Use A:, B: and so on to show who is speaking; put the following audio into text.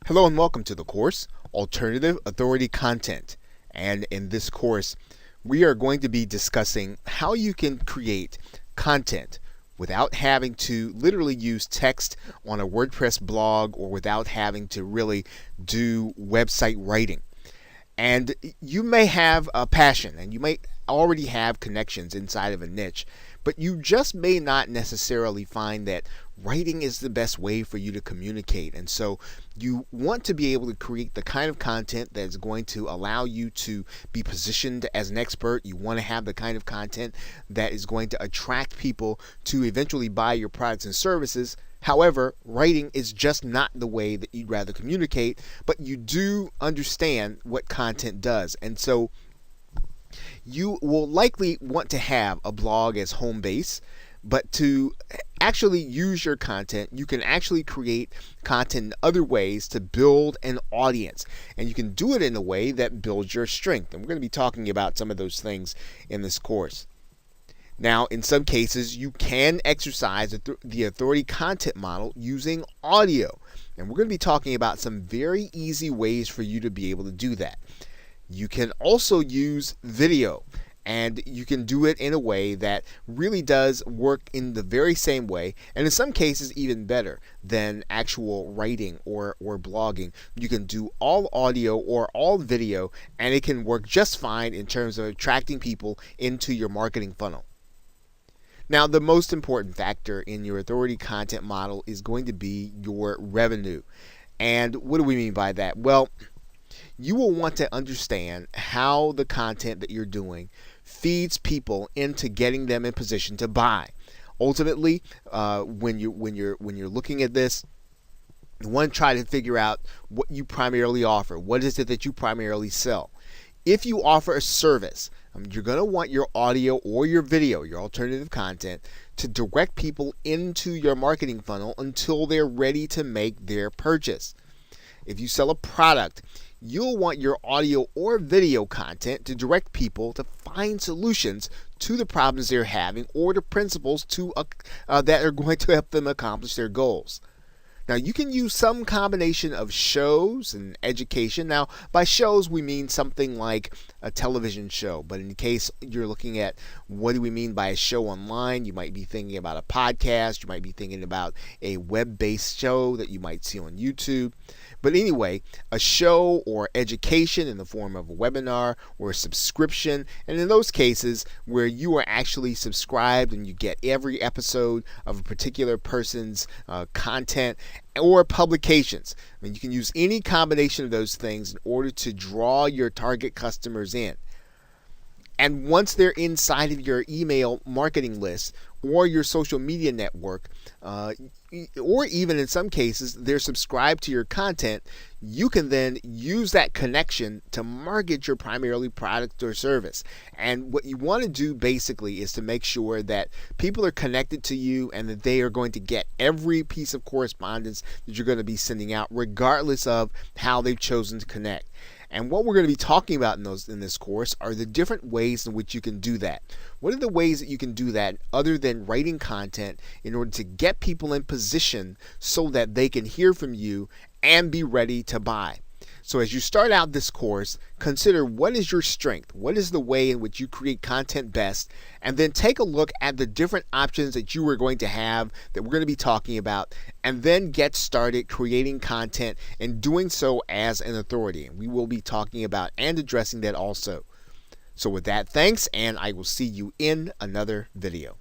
A: Hello and welcome to the course, Alternative Authority Content. And in this course, we are going to be discussing how you can create content without having to literally use text on a WordPress blog or without having to really do website writing. And you may have a passion and you may already have connections inside of a niche, but you just may not necessarily find that writing is the best way for you to communicate. And so you want to be able to create the kind of content that is going to allow you to be positioned as an expert. You want to have the kind of content that is going to attract people to eventually buy your products and services. However, writing is just not the way that you'd rather communicate, but you do understand what content does. And so you will likely want to have a blog as home base, but to actually use your content, you can actually create content in other ways to build an audience. And you can do it in a way that builds your strength. And we're going to be talking about some of those things in this course. Now, in some cases, you can exercise the authority content model using audio. And we're going to be talking about some very easy ways for you to be able to do that. You can also use video, and you can do it in a way that really does work in the very same way, and in some cases even better than actual writing or blogging. You can do all audio or all video, and it can work just fine in terms of attracting people into your marketing funnel. Now, the most important factor in your authority content model is going to be your revenue. And what do we mean by that? Well, you will want to understand how the content that you're doing feeds people into getting them in position to buy. Ultimately, when you're looking at this, you want to try to figure out what you primarily offer. What is it that you primarily sell? If you offer a service, you're going to want your audio or your video, your alternative content, to direct people into your marketing funnel until they're ready to make their purchase. If you sell a product, you'll want your audio or video content to direct people to find solutions to the problems they're having or the principles that are going to help them accomplish their goals. Now, you can use some combination of shows and education. Now, by shows, we mean something like a television show. But in case you're looking at what do we mean by a show online, you might be thinking about a podcast. You might be thinking about a web-based show that you might see on YouTube. But anyway, a show or education in the form of a webinar or a subscription. And in those cases where you are actually subscribed and you get every episode of a particular person's content or publications. I mean, you can use any combination of those things in order to draw your target customers in. And once they're inside of your email marketing list or your social media network, or even in some cases they're subscribed to your content, you can then use that connection to market your primarily product or service. And what you want to do basically is to make sure that people are connected to you and that they are going to get every piece of correspondence that you're going to be sending out, regardless of how they've chosen to connect. And what we're going to be talking about in this course are the different ways in which you can do that. What are the ways that you can do that other than writing content in order to get people in position so that they can hear from you and be ready to buy? So as you start out this course, consider what is your strength, what is the way in which you create content best, and then take a look at the different options that you are going to have that we're going to be talking about, and then get started creating content and doing so as an authority. And we will be talking about and addressing that also. So with that, thanks, and I will see you in another video.